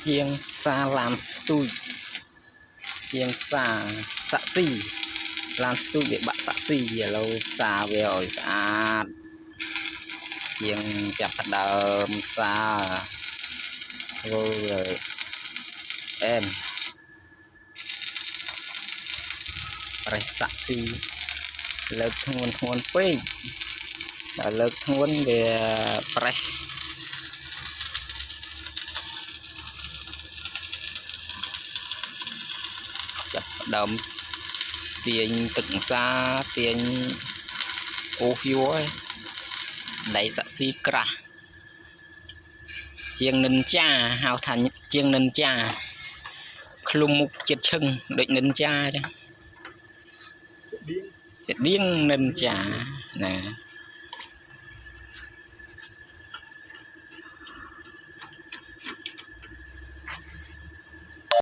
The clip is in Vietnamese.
chiêng xa làm stui chiêng xa xạ xì làm stui để bạn xạ xì giờ lâu xa về rồi xa chiêng chặt đờm xa vô rồi em phải xạ xì lực thuần phê lực thuần về phải chặt đờm tiền từng xa tiền ô phiếu ấy lấy sạ xì cả chiêng nân cha hào thành chiêng nân cha khung mục chết chừng định nân cha chứ sẽ điên nân cha nè